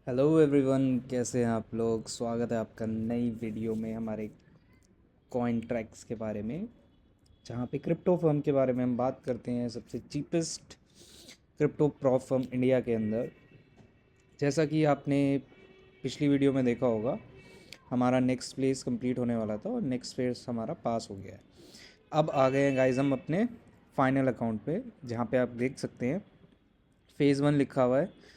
Hello everyone, कैसे हैं आप लोग। स्वागत है आपका नई वीडियो में हमारे कॉइन ट्रैक्स के बारे में, जहाँ पे क्रिप्टो फर्म के बारे में हम बात करते हैं। सबसे cheapest crypto prop firm India के अंदर। जैसा कि आपने पिछली वीडियो में देखा होगा, हमारा नेक्स्ट प्लेस कंप्लीट होने वाला था और नेक्स्ट फेज हमारा पास हो गया है। अब आ गए हैं गाइस हम अपने फाइनल अकाउंट पे, जहाँ पे आप देख सकते हैं फ़ेज़ 1 लिखा हुआ है।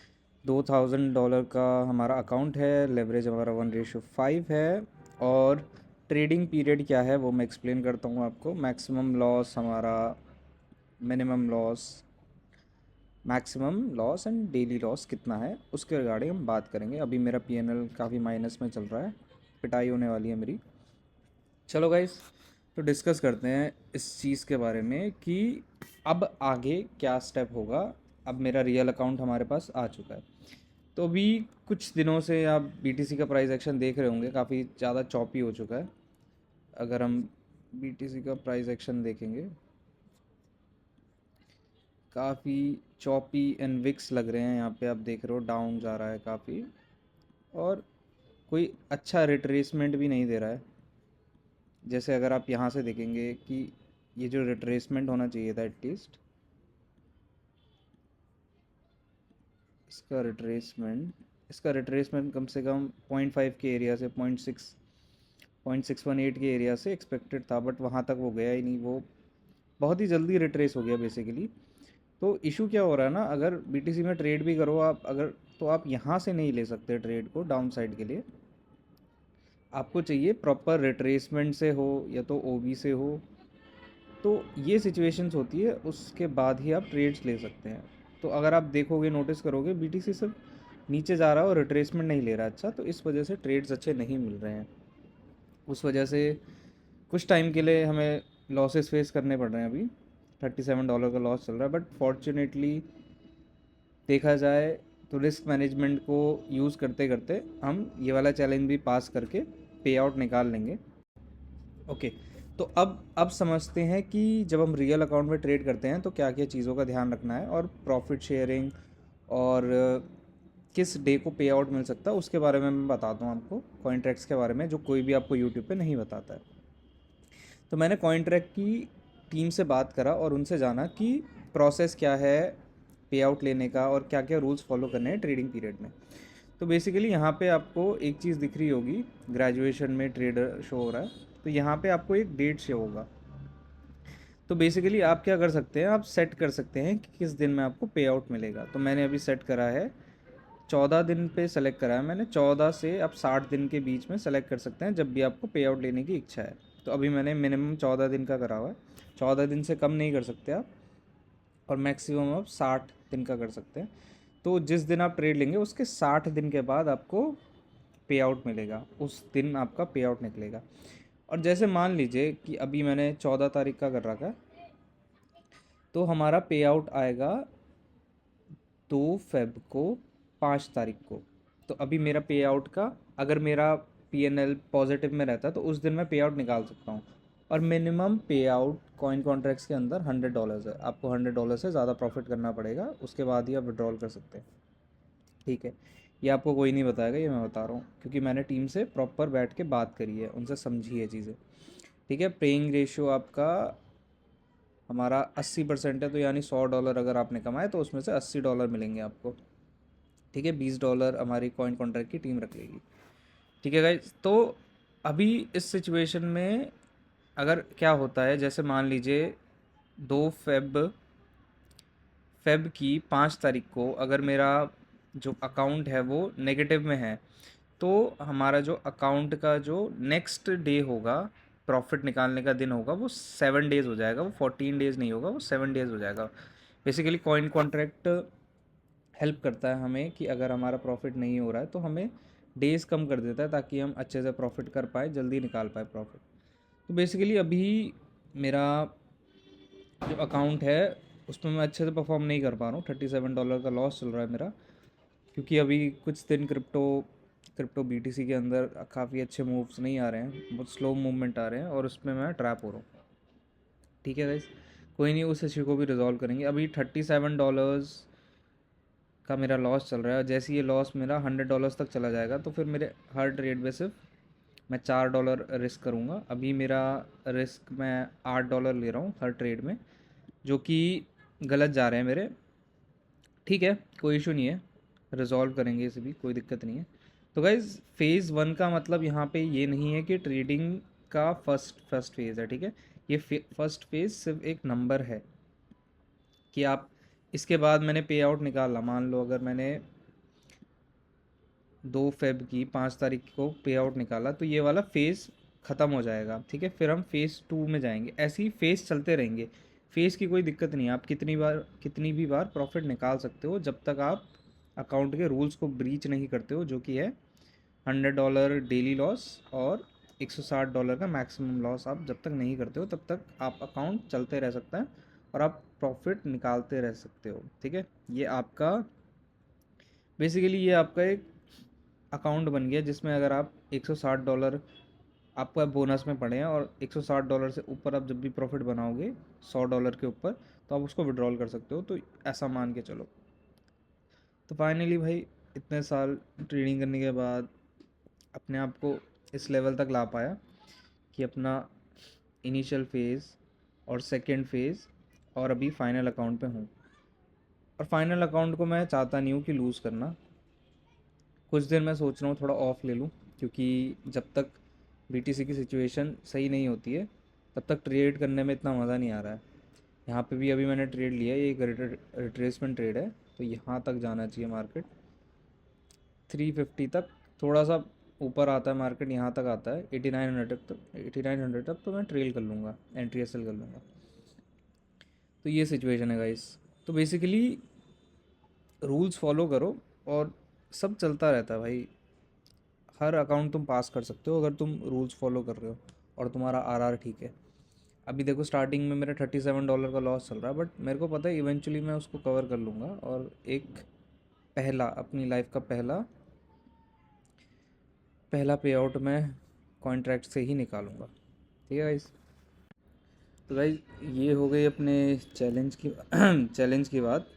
$2000 का हमारा अकाउंट है, लेवरेज हमारा 1:5 है। और ट्रेडिंग पीरियड क्या है वो मैं एक्सप्लेन करता हूँ आपको। मैक्सिमम लॉस हमारा, minimum loss, maximum loss and daily loss कितना है उसके रिगार्डिंग हम बात करेंगे। अभी मेरा पीएनएल काफ़ी माइनस में चल रहा है, पिटाई होने वाली है मेरी। चलो गाइस, तो डिस्कस करते हैं इस चीज़ के बारे में कि अब आगे क्या स्टेप होगा। अब मेरा रियल अकाउंट हमारे पास आ चुका है। तो अभी कुछ दिनों से आप बीटीसी का प्राइस एक्शन देख रहे होंगे, काफ़ी ज़्यादा चॉपी हो चुका है। अगर हम बीटीसी का प्राइस एक्शन देखेंगे, काफ़ी चॉपी एंड विक्स लग रहे हैं। यहाँ पे आप देख रहे हो डाउन जा रहा है काफ़ी, और कोई अच्छा रिट्रेसमेंट भी नहीं दे रहा है। जैसे अगर आप यहाँ से देखेंगे कि ये जो रिट्रेसमेंट होना चाहिए था एटलीस्ट, इसका रिट्रेसमेंट कम से कम 0.5 के एरिया से 0.618 के एरिया से एक्सपेक्टेड था, बट वहाँ तक वो गया ही नहीं। वो बहुत ही जल्दी रिट्रेस हो गया बेसिकली। तो इशू क्या हो रहा है ना, अगर बीटीसी में ट्रेड भी करो आप, अगर तो आप यहाँ से नहीं ले सकते ट्रेड को डाउन साइड के लिए। आपको चाहिए प्रॉपर रिट्रेसमेंट से हो या तो ओबी से हो। तो ये सिचुएशंस होती है, उसके बाद ही आप ट्रेड्स ले सकते हैं। तो अगर आप देखोगे, नोटिस करोगे, बीटीसी सिर्फ नीचे जा रहा है और रिट्रेसमेंट नहीं ले रहा अच्छा, तो इस वजह से ट्रेड्स अच्छे नहीं मिल रहे हैं। उस वजह से कुछ टाइम के लिए हमें लॉसेस फेस करने पड़ रहे हैं। अभी $37 का लॉस चल रहा है, बट फॉर्चुनेटली देखा जाए तो रिस्क मैनेजमेंट को यूज़ करते करते हम ये वाला चैलेंज भी पास करके पे आउट निकाल लेंगे। ओके, तो अब समझते हैं कि जब हम रियल अकाउंट में ट्रेड करते हैं तो क्या क्या चीज़ों का ध्यान रखना है, और प्रॉफिट शेयरिंग और किस डे को पे आउट मिल सकता है उसके बारे में मैं बताता हूँ आपको। कॉइनट्रैक्ट्स के बारे में जो कोई भी आपको यूट्यूब पे नहीं बताता है। तो मैंने कॉइनट्रैक्ट की टीम से बात करा और उनसे जाना कि प्रोसेस क्या है पे आउट लेने का, और क्या क्या रूल्स फॉलो करने हैं ट्रेडिंग पीरियड में। तो बेसिकली यहाँ पे आपको एक चीज़ दिख रही होगी, ग्रेजुएशन में ट्रेडर शो हो रहा है, तो यहाँ पे आपको एक डेट शो होगा। तो बेसिकली आप क्या कर सकते हैं, आप सेट कर सकते हैं कि किस दिन में आपको पे आउट मिलेगा। तो मैंने अभी सेट करा है 14 दिन पे सेलेक्ट करा है मैंने। 14 से आप 60 दिन के बीच में सेलेक्ट कर सकते हैं जब भी आपको पे आउट लेने की इच्छा है। तो अभी मैंने मिनिमम 14 दिन का करा हुआ है। 14 दिन से कम नहीं कर सकते आप, और मैक्सिमम आप 60 दिन का कर सकते हैं। तो जिस दिन आप ट्रेड लेंगे उसके 60 दिन के बाद आपको पे आउट मिलेगा, उस दिन आपका पे आउट निकलेगा। और जैसे मान लीजिए कि अभी मैंने 14 तारीख का कर रखा है, तो हमारा पे आउट आएगा 2 फेब को, 5 तारीख को। तो अभी मेरा पे आउट का, अगर मेरा पीएनएल पॉजिटिव में रहता है तो उस दिन मैं पे आउट निकाल सकता हूँ। और मिनिमम पे आउट कॉइन कॉन्ट्रैक्ट्स के अंदर $100 है। आपको $100 से ज़्यादा प्रॉफिट करना पड़ेगा, उसके बाद ही आप विड्रॉल कर सकते हैं। ठीक है, ये आपको कोई नहीं बताएगा, ये मैं बता रहा हूँ क्योंकि मैंने टीम से प्रॉपर बैठ के बात करी है, उनसे समझी है चीज़ें। ठीक है, पेइंग रेशियो आपका हमारा 80% है, तो यानी $100 अगर आपने कमाए तो उसमें से $80 मिलेंगे आपको। ठीक है, $20 हमारी कॉइन कॉन्ट्रैक्ट की टीम रख लेगी। ठीक है गाइज, तो अभी इस सिचुएशन में अगर क्या होता है, जैसे मान लीजिए 2 फेब की 5 तारीख को अगर मेरा जो अकाउंट है वो नेगेटिव में है, तो हमारा जो अकाउंट का जो नेक्स्ट डे होगा, प्रॉफिट निकालने का दिन होगा, वो 7 डेज़ हो जाएगा। वो 14 डेज़ नहीं होगा, वो 7 डेज़ हो जाएगा। बेसिकली कॉइन कॉन्ट्रैक्ट हेल्प करता है हमें कि अगर हमारा प्रॉफिट नहीं हो रहा है तो हमें डेज़ कम कर देता है, ताकि हम अच्छे से प्रॉफिट कर पाए, जल्दी निकाल पाए प्रॉफिट। तो बेसिकली अभी मेरा जो अकाउंट है उसमें मैं अच्छे से परफॉर्म नहीं कर पा रहा हूँ। $37 का लॉस चल रहा है मेरा, क्योंकि अभी कुछ दिन क्रिप्टो क्रिप्टो बीटीसी के अंदर काफ़ी अच्छे मूव्स नहीं आ रहे हैं, बहुत स्लो मूवमेंट आ रहे हैं, और उसमें मैं ट्रैप हो रहा हूँ। ठीक है गाइस, कोई नहीं, उस इश्यू को भी रिजॉल्व करेंगे। अभी $37 का मेरा लॉस चल रहा है, और जैसे ये लॉस मेरा $100 तक चला जाएगा तो फिर मेरे हर ट्रेड पे सिर्फ मैं $4 रिस्क करूँगा। अभी मेरा रिस्क मैं $8 ले रहा हूँ हर ट्रेड में, जो कि गलत जा रहे हैं मेरे। ठीक है, कोई इशू नहीं है, रिजॉल्व करेंगे इसे भी, कोई दिक्कत नहीं है। तो गाइज़ फेज़ 1 का मतलब यहाँ पे ये नहीं है कि ट्रेडिंग का फर्स्ट फेज़ है, ठीक है। ये फर्स्ट फेज़ सिर्फ एक नंबर है कि आप इसके बाद मैंने पे आउट निकाला, मान लो अगर मैंने 2 फेब की 5 तारीख को पे आउट निकाला तो ये वाला फेज़ ख़त्म हो जाएगा, ठीक है। फिर हम फेज़ 2 में जाएंगे, ऐसे ही फेज़ चलते रहेंगे। फेज़ की कोई दिक्कत नहीं है, आप कितनी भी बार प्रॉफिट निकाल सकते हो जब तक आप अकाउंट के रूल्स को ब्रीच नहीं करते हो, जो कि है $100 डेली लॉस और $160 का मैक्सिमम लॉस। आप जब तक नहीं करते हो तब तक आप अकाउंट चलते रह सकता है और आप प्रॉफिट निकालते रह सकते हो, ठीक है। ये आपका बेसिकली ये आपका एक अकाउंट बन गया जिसमें अगर आप $160 आपका बोनस में पड़े हैं और $160 से ऊपर आप जब भी प्रॉफिट बनाओगे $100 के ऊपर, तो आप उसको विड्रॉल कर सकते हो। तो ऐसा मान के चलो। तो फाइनली भाई इतने साल ट्रेडिंग करने के बाद अपने आप को इस लेवल तक ला पाया कि अपना इनिशियल फेज़ और सेकेंड फेज़ और अभी फाइनल अकाउंट पे हूँ। और फाइनल अकाउंट को मैं चाहता नहीं हूँ कि लूज़ करना। कुछ दिन मैं सोच रहा हूँ थोड़ा ऑफ ले लूँ, क्योंकि जब तक बीटीसी की सिचुएशन सही नहीं होती है तब तक ट्रेड करने में इतना मज़ा नहीं आ रहा है। यहाँ पे भी अभी मैंने ट्रेड लिया है, ये एक रिट्रेसमेंट ट्रेड है, तो यहाँ तक जाना चाहिए मार्केट 350 तक। थोड़ा सा ऊपर आता है मार्केट, यहाँ तक आता है 8900 तक तो मैं ट्रेल कर लूँगा, एंट्री एसएल कर लूँगा। तो ये सिचुएशन है गाइस। तो बेसिकली रूल्स फॉलो करो और सब चलता रहता है भाई। हर अकाउंट तुम पास कर सकते हो अगर तुम रूल्स फॉलो कर रहे हो और तुम्हारा आरआर ठीक है। अभी देखो स्टार्टिंग में मेरा $37 का लॉस चल रहा है, बट मेरे को पता है इवेंचुअली मैं उसको कवर कर लूँगा और एक पहला अपनी लाइफ का पहला पहला पे आउट मैं कॉन्ट्रैक्ट से ही निकालूंगा, ठीक है गाइस। तो गाइस ये हो गई अपने चैलेंज की चैलेंज की बात।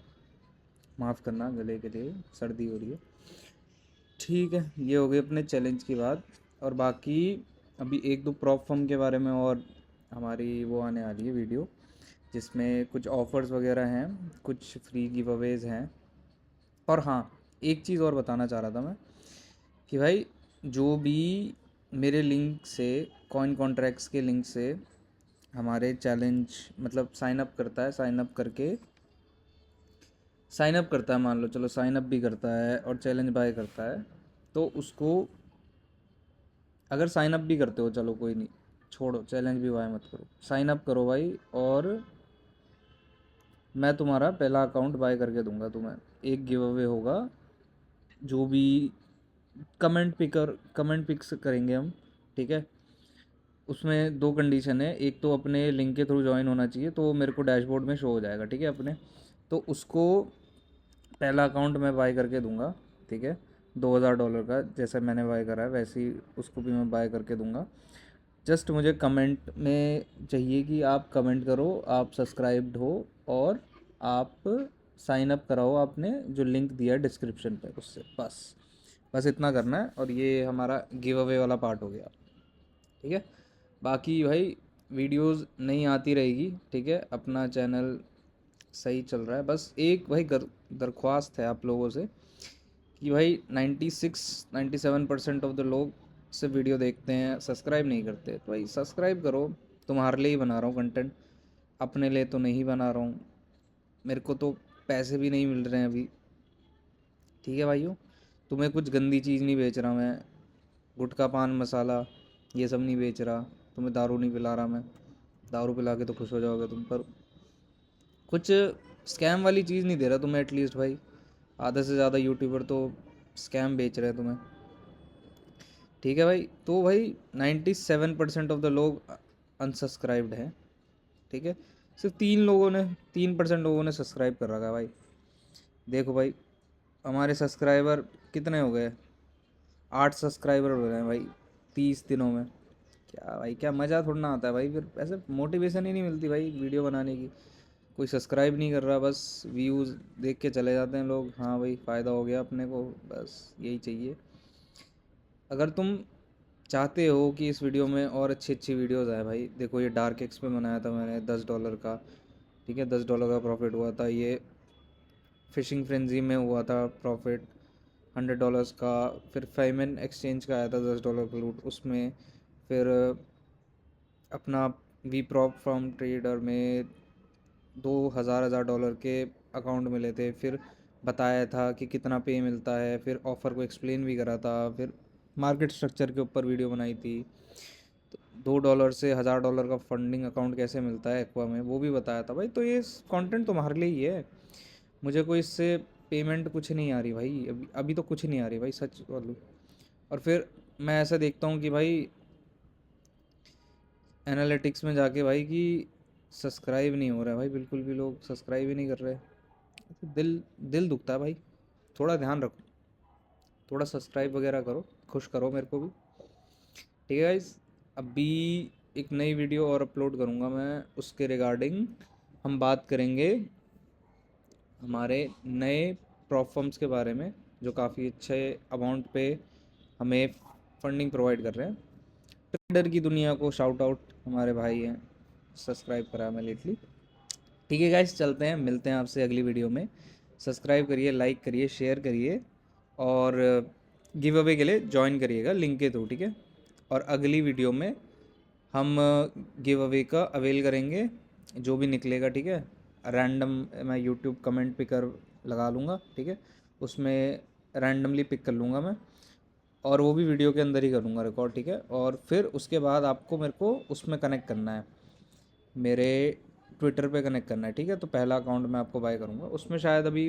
माफ़ करना, गले के लिए सर्दी हो रही है। ठीक है, ये हो गई अपने चैलेंज की बात। और बाकी अभी एक दो प्रॉप फर्म के बारे में और हमारी वो आने वाली है वीडियो, जिसमें कुछ ऑफ़र्स वगैरह हैं, कुछ फ्री गिव अवेज़ हैं। और हाँ, एक चीज़ और बताना चाह रहा था मैं कि भाई जो भी मेरे लिंक से कॉइन कॉन्ट्रैक्ट्स के लिंक से हमारे चैलेंज मतलब साइन अप करता है, मान लो चलो साइन अप भी करता है और चैलेंज बाय करता है, तो उसको अगर साइन अप भी करते हो, चलो कोई नहीं, छोड़ो चैलेंज भी बाय मत करो, साइन अप करो भाई, और मैं तुम्हारा पहला अकाउंट बाय करके दूंगा तुम्हें। एक गिव अवे होगा, जो भी कमेंट पिक्स करेंगे हम, ठीक है। उसमें दो कंडीशन है, एक तो अपने लिंक के थ्रू ज्वाइन होना चाहिए, तो मेरे को डैशबोर्ड में शो हो जाएगा, ठीक है अपने। तो उसको पहला अकाउंट मैं बाय करके दूंगा, ठीक है। $2000 का जैसे मैंने बाय करा है वैसे ही उसको भी मैं बाय करके दूंगा। जस्ट मुझे कमेंट में चाहिए कि आप कमेंट करो, आप सब्सक्राइब्ड हो और आप साइन अप कराओ आपने जो लिंक दिया है डिस्क्रिप्शन पे उससे, बस बस इतना करना है और ये हमारा गिव अवे वाला पार्ट हो गया, ठीक है। बाकी भाई वीडियोस नहीं आती रहेगी, ठीक है। अपना चैनल सही चल रहा है, बस एक भाई दरख्वास्त है आप लोगों से कि भाई 96-97% ऑफ द लोग सिर्फ वीडियो देखते हैं, सब्सक्राइब नहीं करते। तो भाई सब्सक्राइब करो, तुम्हारे लिए ही बना रहा हूँ कंटेंट, अपने लिए तो नहीं बना रहा हूँ। मेरे को तो पैसे भी नहीं मिल रहे हैं अभी, ठीक है भाइयों। तुम्हें कुछ गंदी चीज़ नहीं बेच रहा मैं, गुटखा पान मसाला ये सब नहीं बेच रहा, तुम्हें दारू नहीं पिला रहा मैं। दारू पिला के तो खुश हो जाओगे तुम, पर कुछ स्कैम वाली चीज़ नहीं दे रहा तुम्हें एटलीस्ट भाई। आधे से ज़्यादा यूट्यूबर तो स्कैम बेच रहे हैं तुम्हें, ठीक है भाई। तो भाई 97% ऑफ द लोग अनसब्सक्राइब्ड हैं, ठीक है। सिर्फ 3% लोगों ने सब्सक्राइब कर रखा है भाई। देखो भाई हमारे सब्सक्राइबर कितने हो गए, 8 सब्सक्राइबर हो गए हैं भाई 30 दिनों में। क्या भाई, क्या मज़ा थोड़ा ना आता है भाई, फिर ऐसे मोटिवेशन ही नहीं मिलती भाई वीडियो बनाने की। कोई सब्सक्राइब नहीं कर रहा, बस व्यूज़ देख के चले जाते हैं लोग। हाँ भाई, फ़ायदा हो गया अपने को, बस यही चाहिए। अगर तुम चाहते हो कि इस वीडियो में और अच्छी अच्छी वीडियोज़ आए भाई, देखो ये डार्क एक्स पे बनाया था मैंने $10 का, ठीक है, $10 का प्रॉफिट हुआ था। ये फिशिंग फ्रेंजी में हुआ था प्रॉफिट $100 का। फिर फेमन एक्सचेंज का आया था $10 का लूट, उसमें फिर अपना वी प्रॉप फ्रॉम ट्रेडर में 2,000 $1,000 के अकाउंट मिले थे। फिर बताया था कि कितना पे मिलता है, फिर ऑफ़र को एक्सप्लेन भी करा था, फिर मार्केट स्ट्रक्चर के ऊपर वीडियो बनाई थी। तो $2 से $1,000 का फंडिंग अकाउंट कैसे मिलता है एक्वा में, वो भी बताया था भाई। तो ये कंटेंट तुम्हारे लिए ही है, मुझे कोई इससे पेमेंट कुछ नहीं आ रही भाई, अभी अभी तो कुछ नहीं आ रही भाई, सच बोलूँ। और फिर मैं ऐसा देखता हूँ कि भाई एनालिटिक्स में जाके भाई कि सब्सक्राइब नहीं हो रहा है भाई, बिल्कुल भी लोग सब्सक्राइब ही नहीं कर रहे। तो दिल दिल दुखता है भाई। थोड़ा ध्यान रखो, थोड़ा सब्सक्राइब वगैरह करो, खुश करो मेरे को भी, ठीक है गाइज। अभी एक नई वीडियो और अपलोड करूँगा मैं, उसके रिगार्डिंग हम बात करेंगे हमारे नए प्रॉप फर्म्स के बारे में, जो काफ़ी अच्छे अमाउंट पे हमें फंडिंग प्रोवाइड कर रहे हैं। ट्रेडर की दुनिया को शाउट आउट, हमारे भाई हैं, सब्सक्राइब करा मैं लेटली। ठीक है गाइस, चलते हैं, मिलते हैं आपसे अगली वीडियो में। सब्सक्राइब करिए, लाइक करिए, शेयर करिए, और गिव अवे के लिए ज्वाइन करिएगा लिंक के थ्रू, ठीक है। और अगली वीडियो में हम गिव अवे का अवेल करेंगे, जो भी निकलेगा, ठीक है। रैंडम मैं यूट्यूब कमेंट पिकर लगा लूँगा, ठीक है, उसमें रैंडमली पिक कर लूँगा मैं, और वो भी वीडियो के अंदर ही करूँगा रिकॉर्ड, ठीक है। और फिर उसके बाद आपको मेरे को उसमें कनेक्ट करना है, मेरे ट्विटर पे कनेक्ट करना है, ठीक है। तो पहला अकाउंट मैं आपको बाय करूँगा, उसमें शायद अभी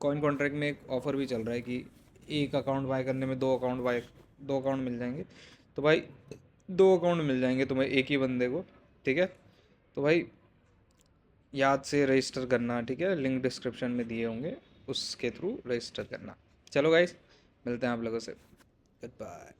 कॉइन कॉन्ट्रैक्ट में एक ऑफ़र भी चल रहा है कि एक अकाउंट बाय करने में दो अकाउंट मिल जाएंगे। तो भाई 2 अकाउंट मिल जाएंगे तुम्हें एक ही बंदे को, ठीक है। तो भाई याद से रजिस्टर करना, ठीक है, लिंक डिस्क्रिप्शन में दिए होंगे, उसके थ्रू रजिस्टर करना। चलो गाइस, मिलते हैं आप लोगों से, गुड बाय।